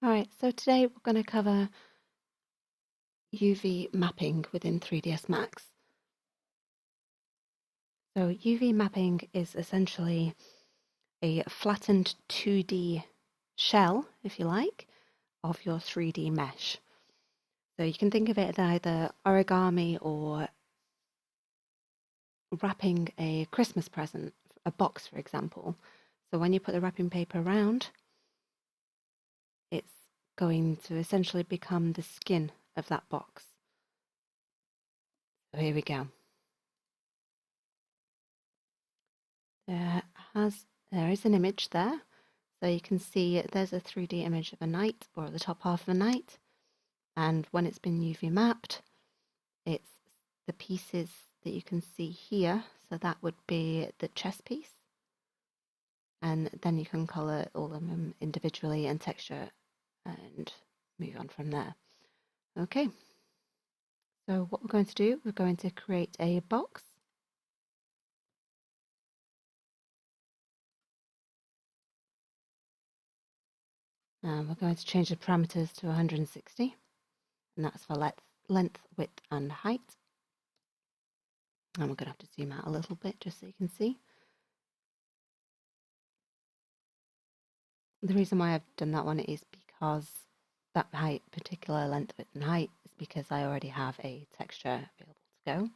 Alright, so today we're going to cover UV mapping within 3ds Max. So UV mapping is essentially a flattened 2D shell, if you like, of your 3D mesh. So you can think of it as either origami or wrapping a Christmas present, a box for example. So when you put the wrapping paper around, it's going to essentially become the skin of that box. So here we go. There is an image there. So you can see there's a 3D image of a knight, or the top half of a knight. And when it's been UV mapped, it's the pieces that you can see here. So that would be the chess piece. And then you can color all of them individually and texture and move on from there. Okay. So what we're going to do, we're going to create a box. And we're going to change the parameters to 160. And that's for length, width, and height. And we're going to have to zoom out a little bit just so you can see. The reason why I've done that one is because that particular length, width, and height is because I already have a texture available to go.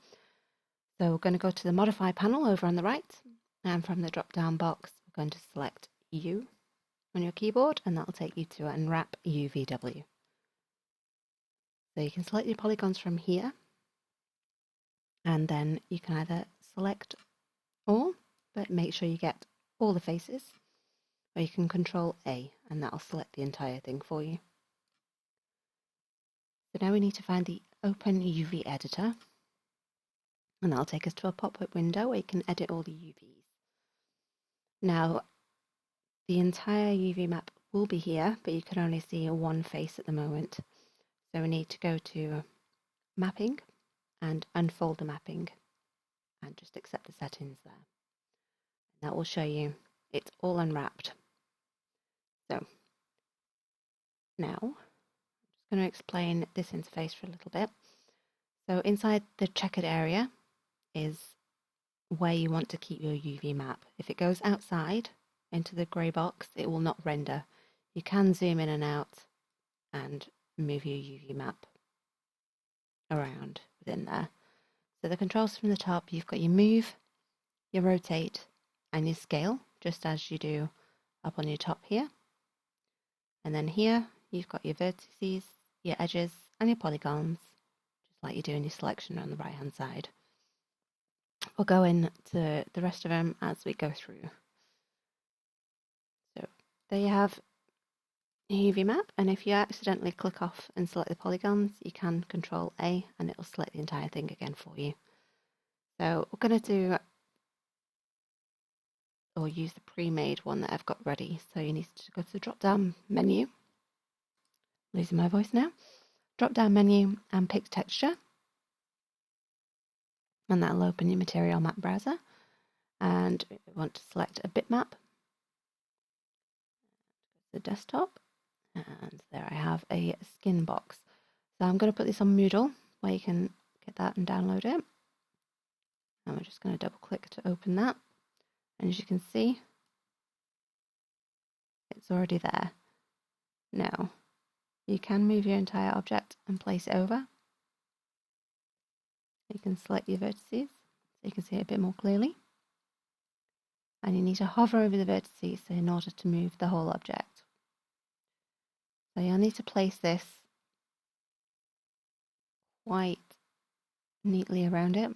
So we're going to go to the Modify panel over on the right, and from the drop-down box, we're going to select U on your keyboard, and that'll take you to Unwrap UVW. So you can select your polygons from here, and then you can either select all, but make sure you get all the faces, or you can Control A, and that'll select the entire thing for you. So now we need to find the Open UV Editor, and that'll take us to a pop-up window where you can edit all the UVs. Now, the entire UV map will be here, but you can only see one face at the moment. So we need to go to Mapping and Unfold the Mapping, and just accept the settings there. And that will show you it's all unwrapped. So now I'm just going to explain this interface for a little bit. So inside the checkered area is where you want to keep your UV map. If it goes outside into the grey box, it will not render. You can zoom in and out and move your UV map around within there. So the controls from the top, you've got your move, your rotate, and your scale, just as you do up on your top here. And then here, you've got your vertices, your edges, and your polygons, just like you do in your selection on the right-hand side. We'll go into the rest of them as we go through. So there you have your UV map, and if you accidentally click off and select the polygons, you can Control A and it'll select the entire thing again for you. So we're going to do, or use the pre-made one that I've got ready. So you need to go to the drop-down menu. Losing my voice now. Drop-down menu and pick texture. And that'll open your material map browser. And we want to select a bitmap. The desktop. And there I have a skin box. So I'm going to put this on Moodle, where you can get that and download it. And we're just going to double click to open that. And as you can see, it's already there. Now, you can move your entire object and place it over. You can select your vertices so you can see it a bit more clearly. And you need to hover over the vertices in order to move the whole object. So you'll need to place this quite neatly around it.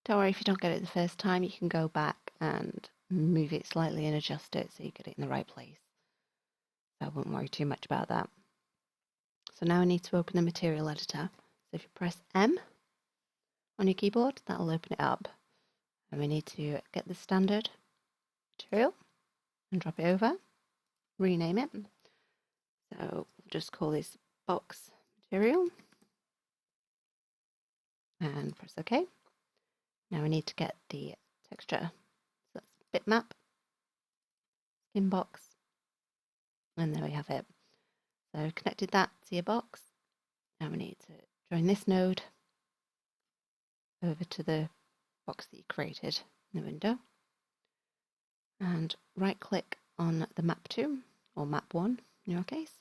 Don't worry if you don't get it the first time, you can go back and move it slightly and adjust it so you get it in the right place. So I wouldn't worry too much about that. So now I need to open the material editor. So if you press M on your keyboard, that'll open it up. And we need to get the standard material and drop it over, rename it. So we'll just call this box material and press OK. Now we need to get the texture. So that's bitmap, skin box, and there we have it. So connected that to your box. Now we need to join this node over to the box that you created in the window. And right click on the map 2 or map 1 in your case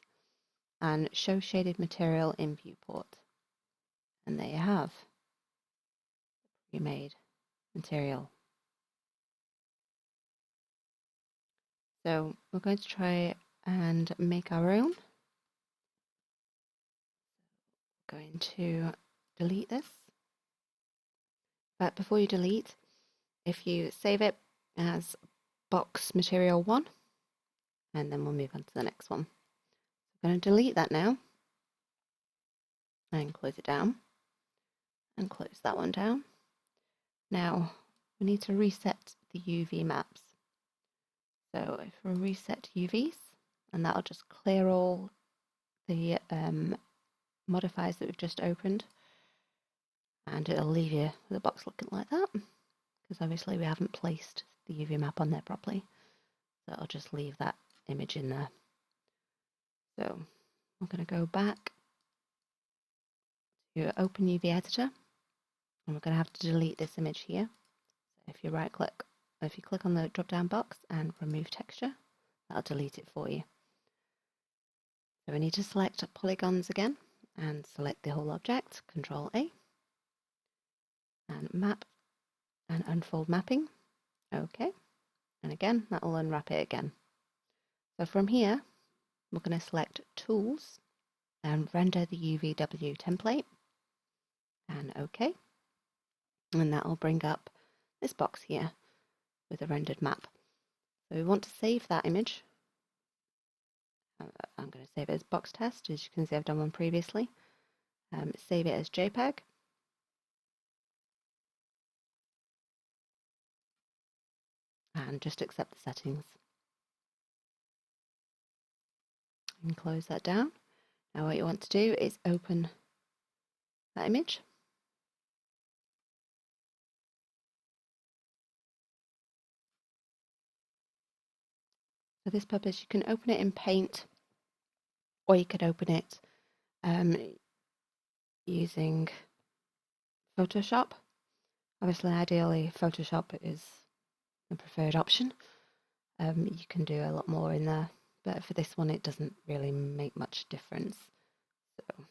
and show shaded material in viewport. And there you have the pre-made material. So we're going to try and make our own. We're going to delete this. But before you delete, if you save it as box material 1, and then we'll move on to the next one. I'm going to delete that now and close it down and close that one down. Now we need to reset the UV maps. So if we reset UVs, and that'll just clear all the modifiers that we've just opened, and it'll leave you with a box looking like that, because obviously we haven't placed the UV map on there properly. So I'll just leave that image in there. So we're going to go back to Open UV Editor, and we're going to have to delete this image here. So if you right click, if you click on the drop down box and remove texture, that'll delete it for you. So we need to select polygons again and select the whole object, Control A, and map and unfold mapping. Okay, and again that will unwrap it again. So from here we're going to select Tools and render the UVW template, and OK, and that will bring up this box here with a rendered map. So we want to save that image. I'm going to save it as box test. As you can see, I've done one previously. Save it as JPEG. And just accept the settings. And close that down. Now what you want to do is open that image. For this purpose, you can open it in Paint, or you could open it using Photoshop. Obviously, ideally, Photoshop is the preferred option. You can do a lot more in there, but for this one, it doesn't really make much difference. So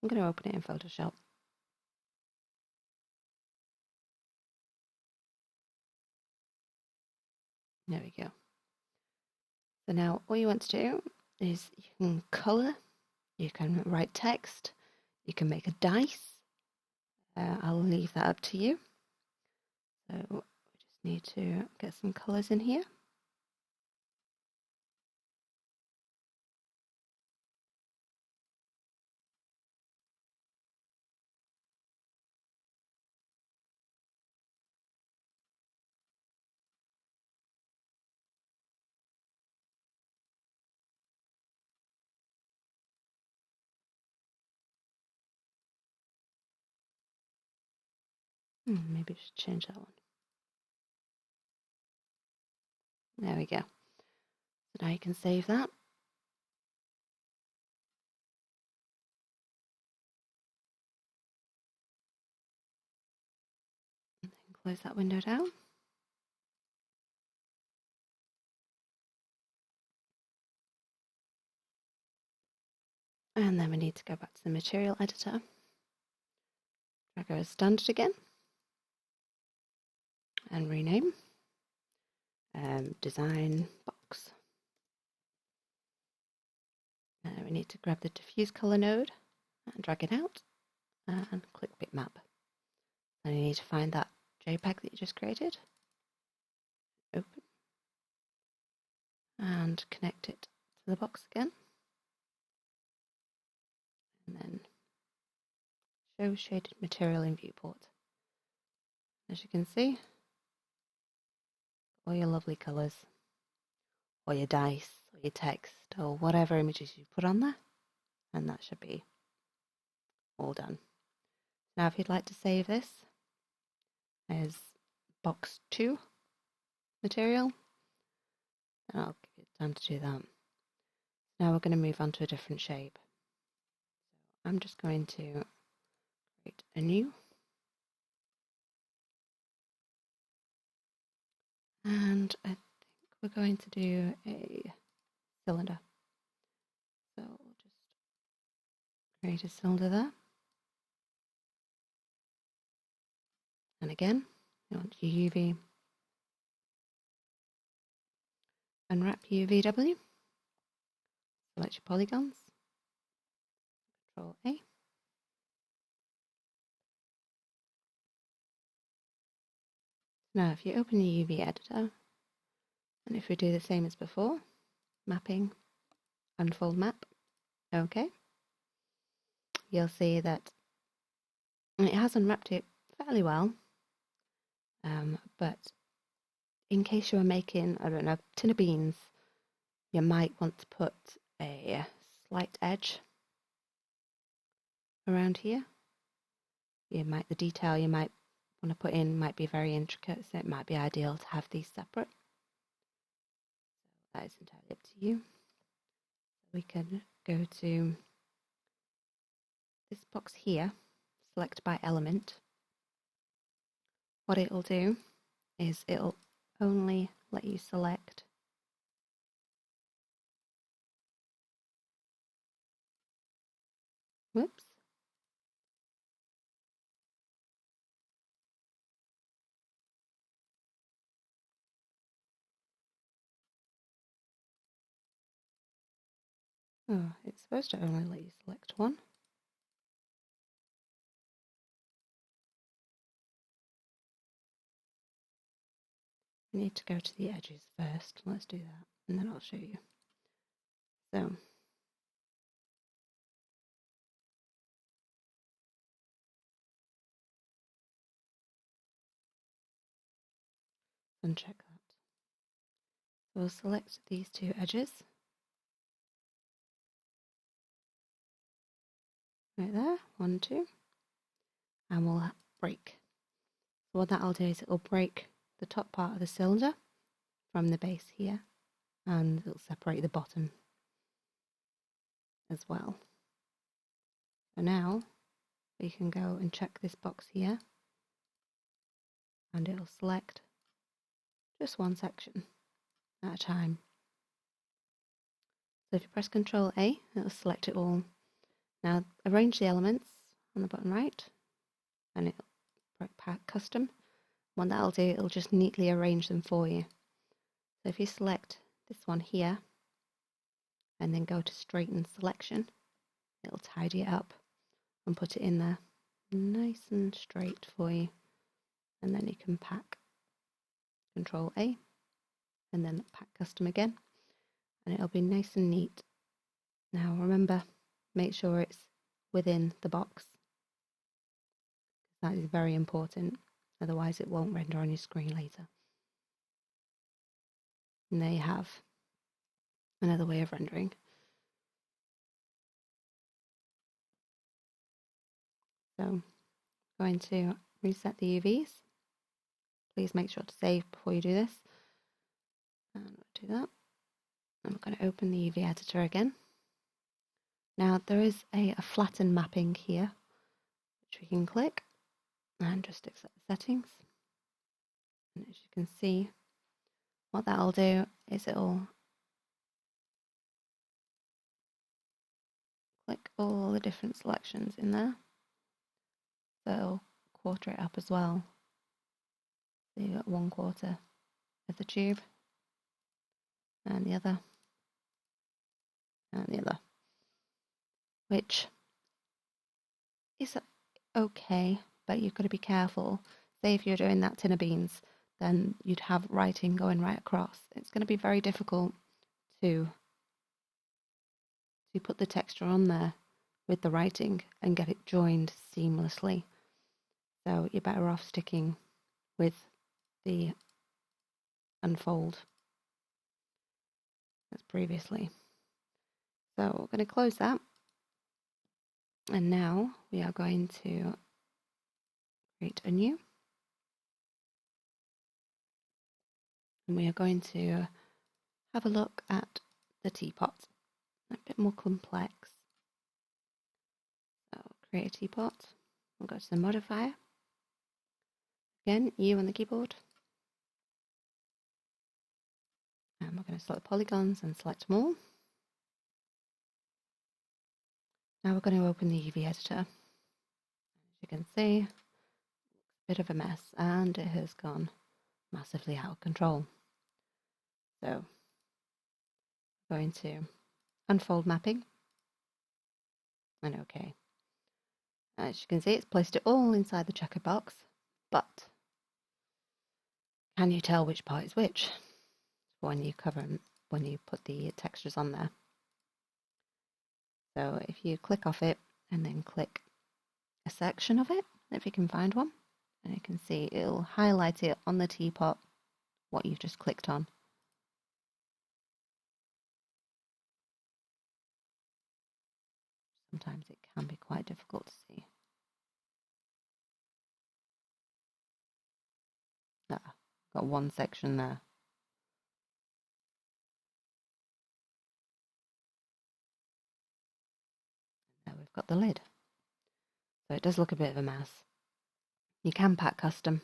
I'm going to open it in Photoshop. There we go. So now all you want to do is you can colour, you can write text, you can make a dice. I'll leave that up to you. So we just need to get some colours in here. Maybe I should change that one. There we go. So now you can save that. And then close that window down. And then we need to go back to the material editor. Drag over standard again. And rename. Design box. We need to grab the diffuse color node and drag it out and click bitmap. And you need to find that JPEG that you just created. Open. And connect it to the box again. And then show shaded material in viewport. As you can see, all your lovely colours, or your dice, or your text, or whatever images you put on there, and that should be all done. Now if you'd like to save this as box 2 material, then I'll give you time to do that. Now we're going to move on to a different shape. I'm just going to create a new. And I think we're going to do a cylinder. So we'll just create a cylinder there. And again, you want your UV, unwrap UVW, select your polygons, Control A. Now if you open your UV editor, and if we do the same as before, mapping, unfold map, okay, you'll see that it has unwrapped it fairly well, but in case you are making, I don't know, a tin of beans, you might want to put a slight edge around here. The detail you might want to put in might be very intricate, so it might be ideal to have these separate. So that is entirely up to you. We can go to this box here, select by element. What it'll do is it'll only let you select whoops. Oh, it's supposed to only let you select one. You need to go to the edges first. Let's do that, and then I'll show you. So uncheck that. So we'll select these two edges. Right there, 1, 2. And we'll break. So what that'll do is it'll break the top part of the cylinder from the base here, and it'll separate the bottom as well. So now we can go and check this box here, and it'll select just one section at a time. So if you press Control A, it'll select it all. Now arrange the elements on the bottom right, and it'll pack custom. What that'll do, it'll just neatly arrange them for you. So if you select this one here, and then go to straighten selection, it'll tidy it up and put it in there nice and straight for you. And then you can pack Control A, and then pack custom again, and it'll be nice and neat. Now remember, make sure it's within the box. That is very important, otherwise it won't render on your screen later. And there you have another way of rendering. So I'm going to reset the UVs. Please make sure to save before you do this. And we'll do that. I'm going to open the UV editor again. Now there is a flatten mapping here, which we can click and just accept the settings. And as you can see, what that'll do is it'll click all the different selections in there. So it'll quarter it up as well. So you've got 1/4 of the tube, and the other, and the other, which is okay, but you've got to be careful. Say if you're doing that tin of beans, then you'd have writing going right across. It's going to be very difficult to put the texture on there with the writing and get it joined seamlessly. So you're better off sticking with the unfold as previously. So we're going to close that. And now we are going to create a new. And we are going to have a look at the teapot. a bit more complex. So create a teapot. We'll go to the modifier. Again, U on the keyboard. And we're going to select polygons and select them all. Now we're going to open the UV editor. As you can see, it's a bit of a mess and it has gone massively out of control. So we're going to unfold mapping and OK. As you can see, it's placed it all inside the checker box, but can you tell which part is which when you put the textures on there? So if you click off it and then click a section of it, if you can find one, and you can see it'll highlight it on the teapot what you've just clicked on. Sometimes it can be quite difficult to see. Got one section there. Now we've got the lid. So it does look a bit of a mess. You can pack custom.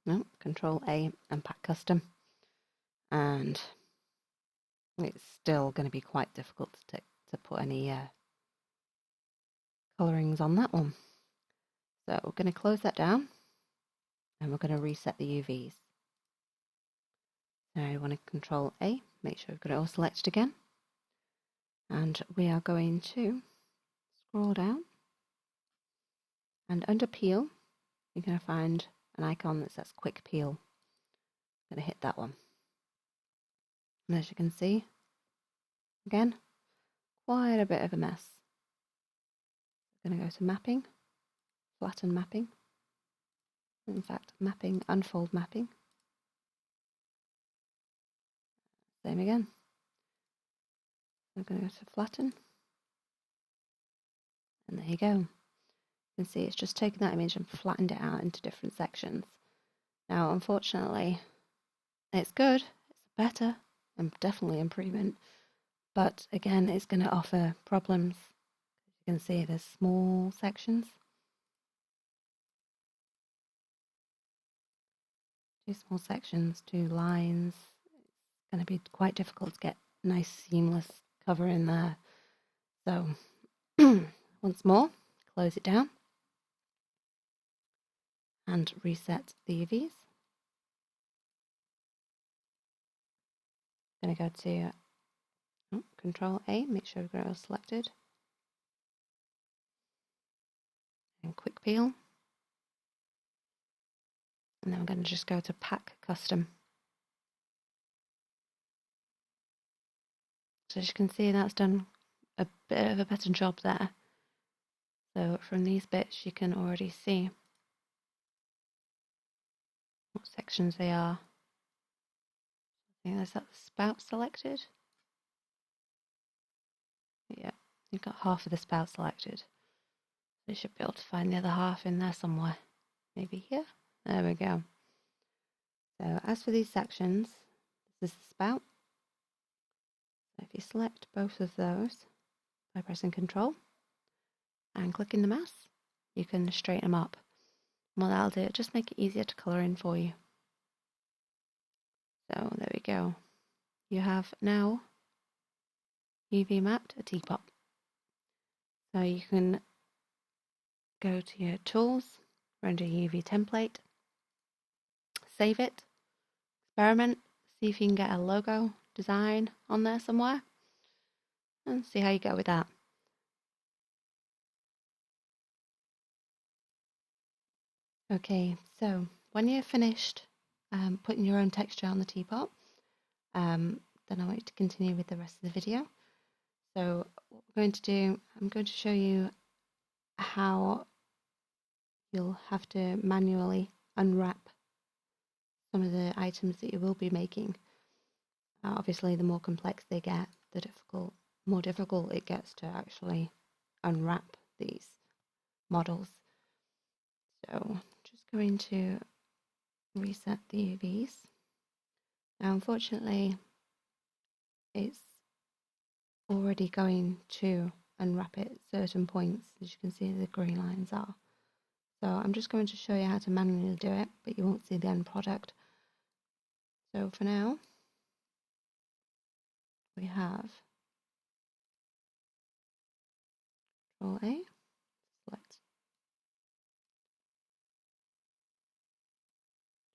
No, Control A and pack custom. And it's still going to be quite difficult to put any colorings on that one. So we're going to close that down and we're going to reset the UVs. Now you want to Control A, make sure we've got it all selected again. And we are going to scroll down. And under Peel, you're going to find an icon that says Quick Peel. I'm going to hit that one. And as you can see, again, quite a bit of a mess. I'm going to go to Mapping, Flatten Mapping. In fact, Mapping, Unfold Mapping. Same again. I'm going to go to Flatten. And there you go. You can see it's just taken that image and flattened it out into different sections. Now, unfortunately, it's good, it's better, and definitely improvement. But again, it's going to offer problems. You can see there's small sections. Two small sections, two lines. It's going to be quite difficult to get nice seamless cover in there. So once more, close it down and reset the UVs. I'm going to go to Control A, make sure we've got it all selected. And Quick Peel. And then we're going to just go to Pack Custom. So as you can see, that's done a bit of a better job there. So from these bits, you can already see what sections they are. I think there's that spout selected. Yeah, you've got half of the spout selected. So you should be able to find the other half in there somewhere. Maybe here. There we go. So as for these sections, this is the spout. So if you select both of those by pressing Control and clicking the mouse, you can straighten them up. And what that'll do, just make it easier to colour in for you. So there we go. You have now UV mapped a teapot. So you can go to your tools, render UV template, save it, experiment, see if you can get a logo design on there somewhere, and see how you go with that. Okay, so when you're finished putting your own texture on the teapot, then I want you to continue with the rest of the video. So what we're going to do, I'm going to show you how you'll have to manually unwrap some of the items that you will be making. Obviously, the more complex they get, the more difficult it gets to actually unwrap these models. So just going to reset the UVs. Now, unfortunately, it's already going to unwrap it at certain points, as you can see the green lines are. So I'm just going to show you how to manually do it, but you won't see the end product. So for now, we have Control A, select,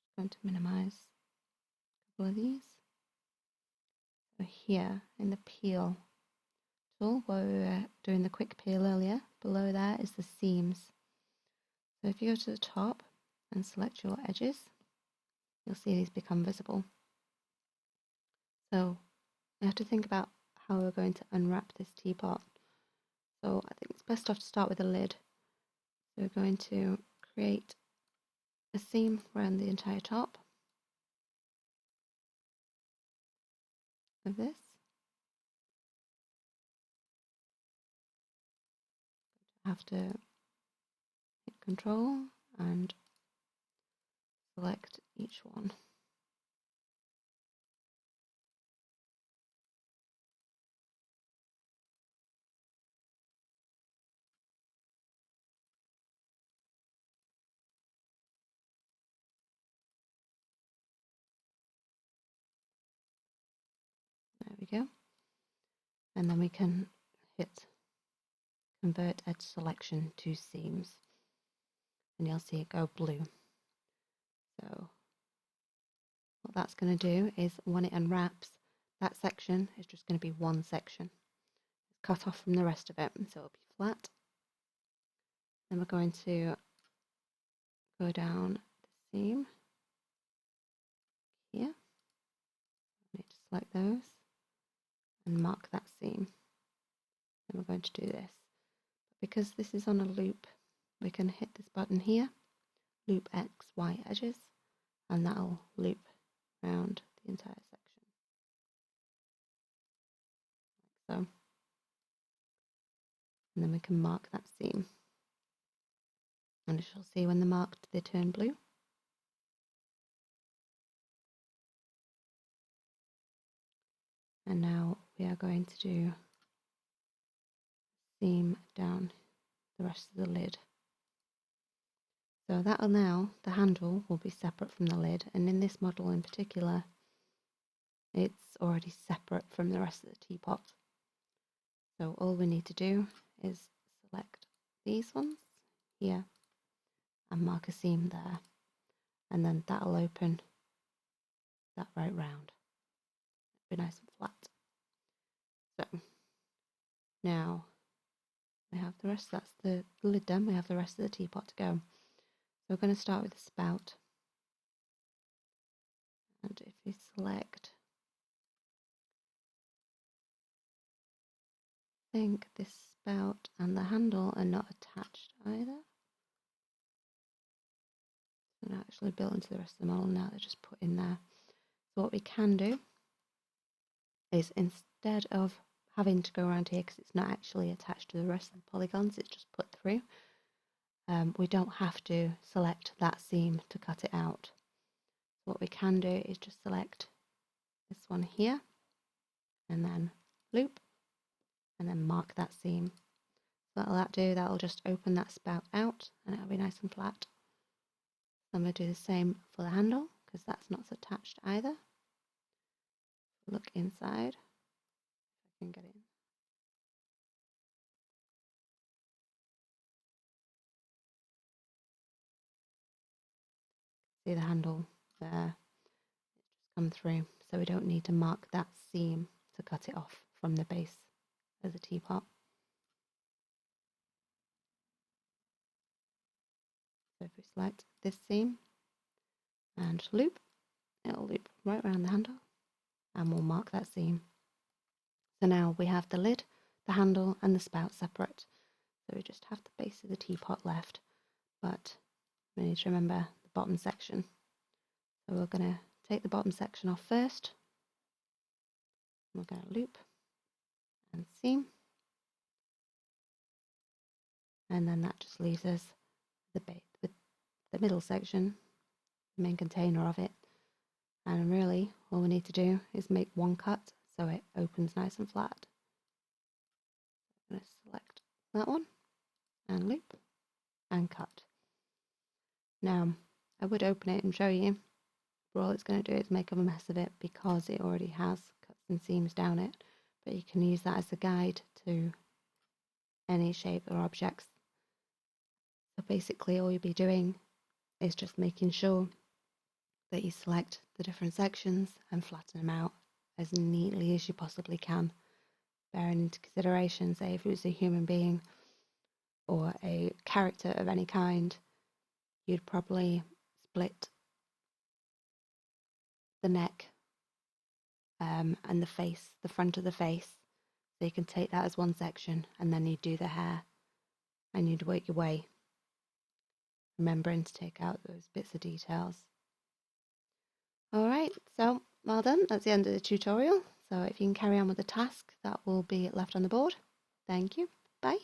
just going to minimize a couple of these. So here in the peel tool, where we were doing the quick peel earlier, below there is the seams. So if you go to the top and select your edges, you'll see these become visible. So you have to think about how we're going to unwrap this teapot. So I think it's best off to start with the lid. So we're going to create a seam around the entire top of this. Have to hit Control and select each one. There we go. And then we can hit Convert Edge Selection to Seams. And you'll see it go blue. So what that's going to do is when it unwraps, that section is just going to be one section. It's cut off from the rest of it, so it'll be flat. Then we're going to go down the seam here. I need to select those and mark that seam. Then we're going to do this. Because this is on a loop, we can hit this button here, loop X, Y edges, and that'll loop around the entire section. Like so. And then we can mark that seam. And as you'll see when they're marked, they turn blue. And now we are going to do seam down the rest of the lid. So that'll now, the handle will be separate from the lid, and in this model in particular, it's already separate from the rest of the teapot. So all we need to do is select these ones here and mark a seam there, and then that'll open that right round. It'll be nice and flat. So now we have the rest, that's the lid done, we have the rest of the teapot to go. So we're going to start with the spout. And if we select, I think this spout and the handle are not attached either. They're not actually built into the rest of the model now, they're just put in there. So what we can do is instead of having to go around here because it's not actually attached to the rest of the polygons, it's just put through. We don't have to select that seam to cut it out. So what we can do is just select this one here and then loop and then mark that seam. So what'll that do? That'll just open that spout out and it'll be nice and flat. I'm going to do the same for the handle because that's not attached either. Look inside, if I can get in. See the handle there, it's just come through, so we don't need to mark that seam to cut it off from the base of the teapot. So if we select this seam and loop, it'll loop right around the handle and we'll mark that seam. So now we have the lid, the handle and the spout separate. So we just have the base of the teapot left, but we need to remember the bottom section. So we're going to take the bottom section off first. We're going to loop and seam. And then that just leaves us with the middle section, the main container of it. And really all we need to do is make one cut so it opens nice and flat. going to select that one and loop and cut. Now, I would open it and show you, but all it's going to do is make a mess of it because it already has cuts and seams down it, but you can use that as a guide to any shape or objects. So basically all you'll be doing is just making sure that you select the different sections and flatten them out as neatly as you possibly can, bearing into consideration, say if it was a human being or a character of any kind, you'd probably split the neck and the face, the front of the face, so you can take that as one section, and then you'd do the hair and you'd work your way, remembering to take out those bits of details. Alright, so well done, that's the end of the tutorial. So if you can carry on with the task, that will be left on the board. Thank you, bye.